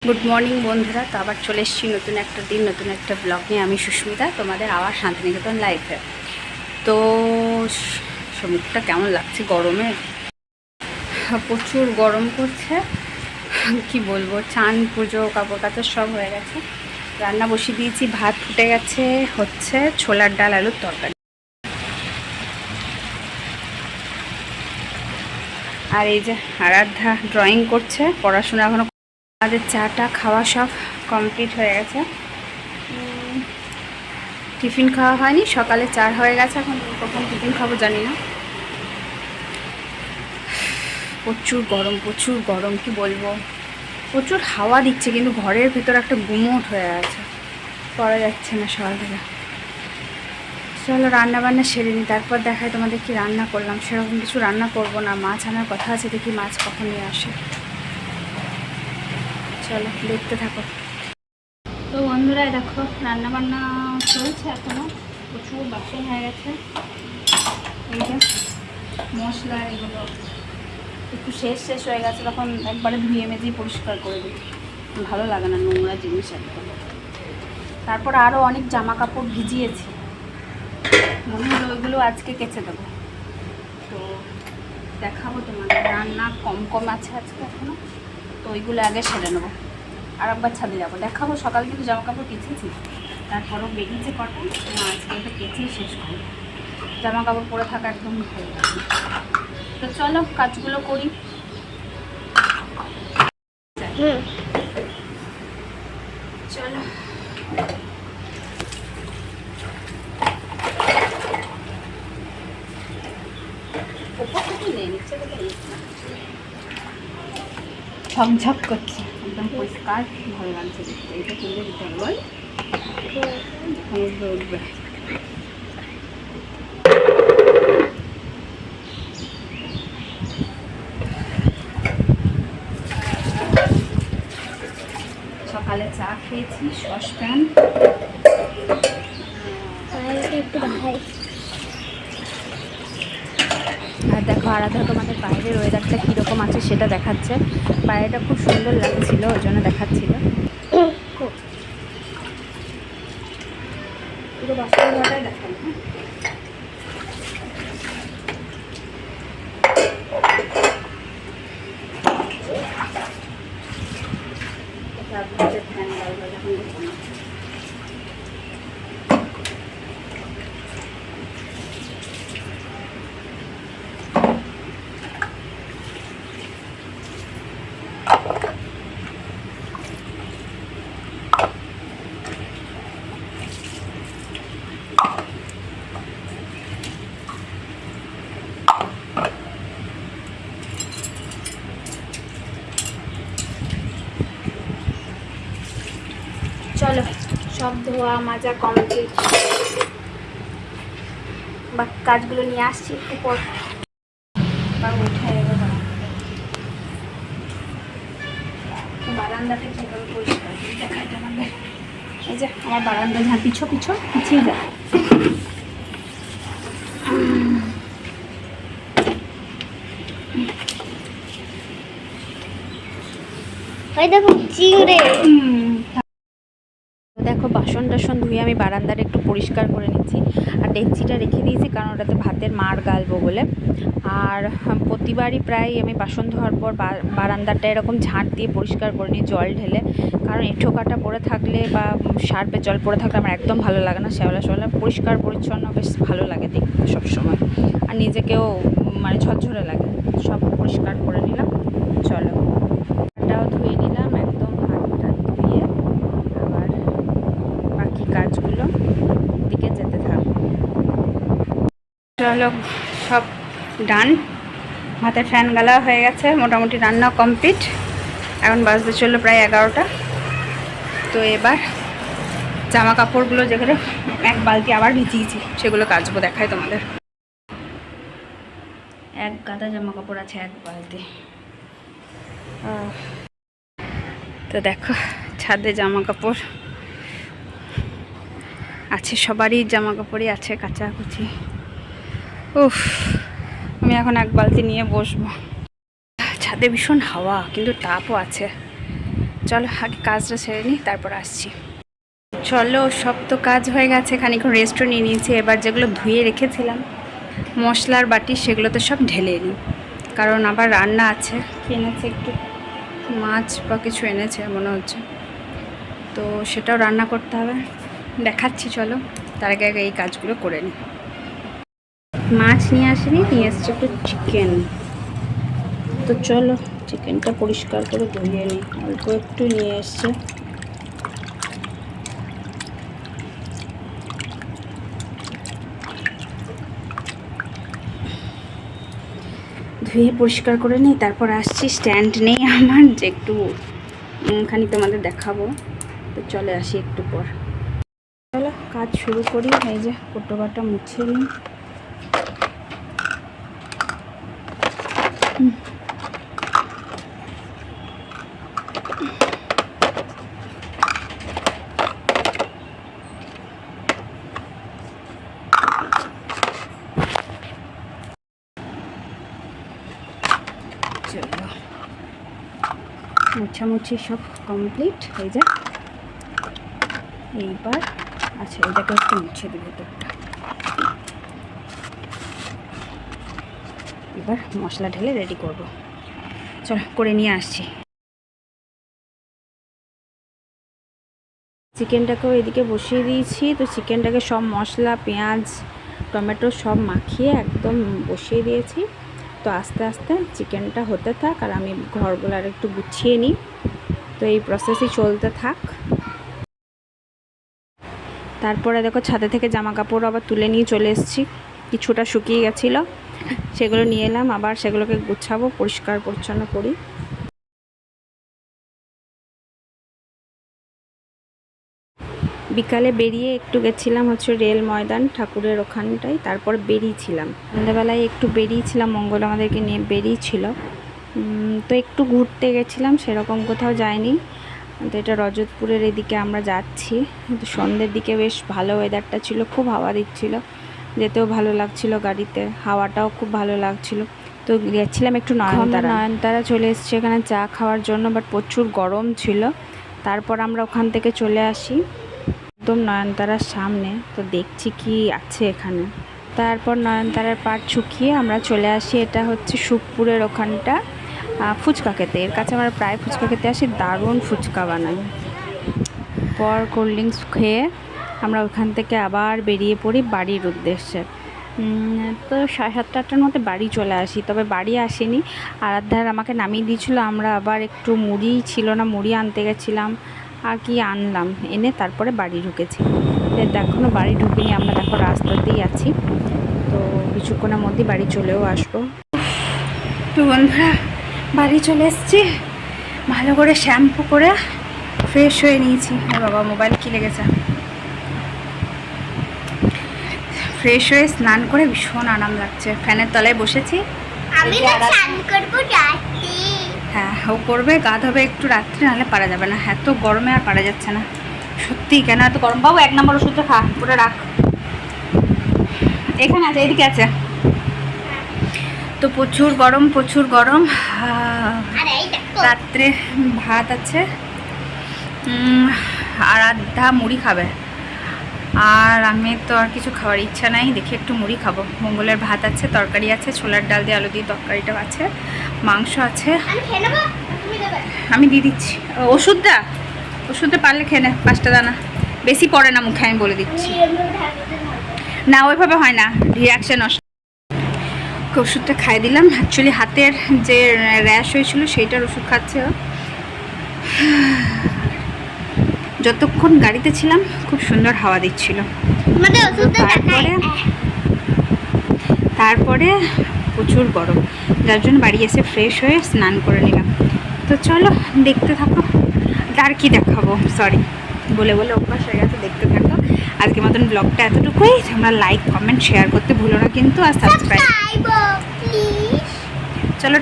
Good morning বন্ধুরা। তো আবার চলে এসেছি নতুন একটা দিন, নতুন একটা ব্লগ নিয়ে। আমি সুস্মিতা, তোমাদের আবার শান্তিনিকেতন লাইফে। তো মুখটা কেমন লাগছে গরমে, প্রচুর গরম করছে। কি বলবো, চান পুজো কাপড় কাচা সব হয়ে গেছে। রান্না বসিয়ে দিয়েছি, ভাত ফুটে গেছে, হচ্ছে ছোলার ডাল আলুর তরকারি। আর এই যে আরাধ্যা ড্রয়িং করছে, পড়াশোনা এখনো। আমাদের চাটা খাওয়া সব কমপ্লিট হয়ে গেছে। টিফিন খাওয়া হয়নি, সকালে 4 হয়ে গেছে, এখন কখন টিফিন খাবো জানি না। প্রচুর গরম, প্রচুর গরম, কি বলবো। প্রচুর হাওয়া দিচ্ছে, কিন্তু ঘরের ভিতর একটা গুমোট হয়ে আছে, পড়া যাচ্ছে না সকাল থেকে। চলো রান্না বান্না সেরে নিই, তারপর দেখাই তোমাদের কি রান্না করলাম। সেরকম কিছু রান্না করব না, মাছ আনার কথা আছে, দেখি মাছ কখন নিয়ে আসে। চলো দেখতে থাকো। তো বন্ধুরা দেখো, রান্না বান্না চলছে এখনো, প্রচুর বাসন হয়ে গেছে। এই যে মশলা এগুলো একটু শেষ হয়ে গেছে, তখন একবারে ধুয়ে মেজেই পরিষ্কার করে দিই, ভালো লাগে না নোংরা জিনিস একদম। তারপর আরও অনেক জামা কাপড় ভিজিয়েছি, মনে হলো ওইগুলো আজকে কেচে দেবো। তো দেখাবো তোমাদের, রান্না কম আছে আজকে এখনও, তো ওইগুলো আগে সেরে নেবো। আর একবার ছাদে যাবো, দেখাবো। সকাল থেকে জামা কাপড় কেচেছি, তারপরও বেরিয়েছে কটন, আজকে এটা কেচেই শেষ করি। জামা কাপড় পরে থাকা একদম ভালো লাগে। তো চলো কাজগুলো করি। চলো ঝকঝক করছে, একদম পরিষ্কার, ভালো লাগছে দেখতে। এটা তুলে দিতে হবে, উঠবে উঠবে। সকালে চা খেয়েছি, সসপ্যান। আর দেখো আরাধা তোমাদের বাইরের ওয়েদারটা কীরকম আছে সেটা দেখাচ্ছে। বাইরেটা খুব সুন্দর লাগছিল, ওই জন্য দেখাচ্ছিল। পুরো বাসন ধোয়াটাই দেখালো। চলো সব ধোয়া মাজা কমপ্লিট, বা কাজগুলো নিয়ে আসছি একটু পর। বারান্দাটা কীভাবে পরিষ্কার করি দেখাই তোমাদের। এই যে আমার বারান্দা, যা পিছিয়ে যায়। দেখো বাসন টাসন ধুয়ে আমি বারান্দাটা একটু পরিষ্কার করে নিচ্ছি। আর ডেকচিটা রেখে দিয়েছি, কারণ ওটাতে ভাতের মাড় গালবো বলে। আর প্রতিবারই প্রায় আমি বাসন ধোয়ার পর বারান্দাটা এরকম ঝাঁট দিয়ে পরিষ্কার করে নিই, জল ঢেলে। কারণ এঁঠো কাটা পড়ে থাকলে বা সার্পে জল পড়ে থাকলে আমার একদম ভালো লাগে না। শ্যাওলা পরিষ্কার পরিচ্ছন্ন বেশ ভালো লাগে দেখতে সবসময়, আর নিজেকেও মানে ঝরঝরে লাগে। সব পরিষ্কার করে নিলাম। চলো এটাও ধুয়ে নিলাম একদম, হাতটা ধুয়ে আবার বাকি কাজগুলো দিকে যেতে থাকবো। চলো সব ডান, হাতে ফ্যান গালা হয়ে গেছে, মোটামুটি রান্না কমপ্লিট। এখন বাজতে চললো প্রায় 11টা। তো এবার জামা কাপড়গুলো যেগুলো এক বালতি আবার ভিজিয়েছি সেগুলো কাচবো, দেখাই তোমাদের। এক গাদা জামা কাপড় আছে, এক বালতি। তো দেখো ছাদে জামা কাপড় আছে, সবারই জামা কাপড়ই আছে কাচাকুচি। উফ, আমি এখন এক বালতি নিয়ে বসবো। ছাদে ভীষণ হাওয়া, কিন্তু তাপও আছে। চলো আগে কাজটা সেরে নিই, তারপর আসছি। চলো, সব তো কাজ হয়ে গেছে, খানিকক্ষণ রেস্টও নিয়ে নিয়েছি। এবার যেগুলো ধুয়ে রেখেছিলাম মশলার বাটি, সেগুলো তো সব ঢেলে নিই, কারণ আবার রান্না আছে। কি এনেছে, একটু মাছ বা কিছু এনেছে মনে হচ্ছে, তো সেটাও রান্না করতে হবে, দেখাচ্ছি। চলো, তার আগে আগে এই কাজগুলো করে নিই। মাছ নিয়ে আসিনি, নিয়ে এসছে একটু চিকেন। তো চলো চিকেনটা পরিষ্কার করে ধুয়ে নিই, অল্প একটু নিয়ে এসছে। ধুয়ে পরিষ্কার করে নিই, তারপর আসছি। স্ট্যান্ড নেই আমার, যে একটু খানি তোমাদের দেখাবো, তো চলে আসি একটু পর। চলো কাজ শুরু করি। এই যে কোটোবাটা মুছে নিই। চলো, মোছামুছি সব কমপ্লিট হয়ে যায়। এইবার আচ্ছা, এটাকে একটু মুছে দেবো ভেতরটা। এবার মশলা ঢেলে রেডি করব। চলো করে নিয়ে আসছি। চিকেনটাকেও এদিকে বসিয়ে দিয়েছি। তো চিকেনটাকে সব মশলা, পেঁয়াজ, টমেটো সব মাখিয়ে একদম বসিয়ে দিয়েছি। তো আস্তে আস্তে চিকেনটা হতে থাক, আর আমি ঘরগুলো আর একটু গুছিয়ে নিই। তো এই প্রসেসই চলতে থাক। তারপরে দেখো, ছাদে থেকে জামা কাপড় আবার তুলে নিয়ে চলে এসেছি। কিছুটা শুকিয়ে গেছিলো, সেগুলো নিয়ে এলাম। আবার সেগুলোকে গুছাবো, পরিষ্কার পরিচ্ছন্ন করি। বিকালে বেরিয়ে একটু গেছিলাম হচ্ছে রেল ময়দান, ঠাকুরের ওখানটায়। তারপর বেরিয়েছিলাম সন্ধ্যাবেলায়, একটু বেরিয়েছিলাম, মঙ্গল আমাদেরকে নিয়ে বেরিয়েছিল। তো একটু ঘুরতে গেছিলাম, সেরকম কোথাও যায়নি। তো এটা রজতপুরের এদিকে আমরা যাচ্ছি। তো সন্ধ্যের দিকে বেশ ভালো ওয়েদারটা ছিল, খুব হাওয়া দিচ্ছিল, যেতেও ভালো লাগছিল গাড়িতে, হাওয়াটাও খুব ভালো লাগছিল। তো গেছিলাম একটু নয়নতারা চলে এসেছি এখানে চা খাওয়ার জন্য, বাট প্রচুর গরম ছিল। তারপর আমরা ওখান থেকে চলে আসি একদম নয়নতারার সামনে। তো দেখছি কি আছে এখানে। তারপর নয়নতারার পাড় শুকিয়ে আমরা চলে আসি, এটা হচ্ছে সুখপুরের ওখানটা, ফুচকা খেতে। এর কাছে আমরা প্রায় ফুচকা খেতে আসি, দারুণ ফুচকা বানাই। পর কোল্ড ড্রিঙ্কস খেয়ে আমরা ওখান থেকে আবার বেরিয়ে পড়ি বাড়ির উদ্দেশ্যে। তো 7:30-8টার মধ্যে বাড়ি চলে আসি। তবে বাড়ি আসিনি, আরাধ্যার আমাকে নামিয়ে দিয়েছিলো। আমরা আবার একটু মুড়ি ছিল না, মুড়ি আনতে গেছিলাম, আর কি আনলাম, এনে তারপরে বাড়ি ঢুকেছি। এখনও বাড়ি ঢুকিনি আমরা, দেখো রাস্তাতেই আছি। তো কিছুক্ষণের মধ্যেই বাড়ি চলেও আসবো। তো বন্ধুরা, বাড়ি চলে এসেছি, ভালো করে শ্যাম্পু করে ফ্রেশ হয়ে নিয়েছি। বাবা, মোবাইল কি লেগেছে। ফ্রেশ হয়ে স্নান করে ভীষণ আরাম লাগছে, ফ্যানের তলায় বসেছি। হ্যাঁ, ও করবে, গা ধোবে একটু রাত্রে, নাহলে পারা যাবে না, এত গরমে আর পারা যাচ্ছে না সত্যি। কেন এত গরম? বাবু 1 নম্বর ওষুধটা খা, করে রাখ, এখানে আছে, এদিকে আছে। তো প্রচুর গরম, প্রচুর গরম। রাত্রে ভাত আছে, আর আধা মুড়ি খাবে, আর আমি তো আর কিছু খাওয়ার ইচ্ছা নাই, দেখি একটু মুড়ি খাবো। মঙ্গলের ভাত আছে, তরকারি আছে, ছোলার ডাল দিয়ে আলু দিয়ে তরকারিটাও আছে, মাংস আছে। আমি দিয়ে দিচ্ছি ওষুধটা, ওষুধটা পারলে খেয়ে নে 5টা দানা, বেশি পড়ে না মুখে, আমি বলে দিচ্ছি। না, ওইভাবে হয় না, রিয়াকশন। ওষুধটা খাই দিলাম। অ্যাকচুয়ালি হাতের যে র্যাশ হয়েছিল সেইটার ওষুধ খাচ্ছে। যতক্ষণ গাড়িতে ছিলাম খুব সুন্দর হাওয়া দিচ্ছিল। তারপরে প্রচুর গরম, যার জন্য বাড়ি এসে ফ্রেশ হয়ে স্নান করে নিলাম। তো চলো দেখতে থাকো, আর কি দেখাবো, সরি বলে বলে অভ্যাস হয়ে গেছে। দেখতে থাকো, আজকের মতন ব্লগটা এতটুকুই। তোমরা লাইক, কমেন্ট, শেয়ার করতে ভুলো না কিন্তু, আর সাবস্ক্রাইব। চলো।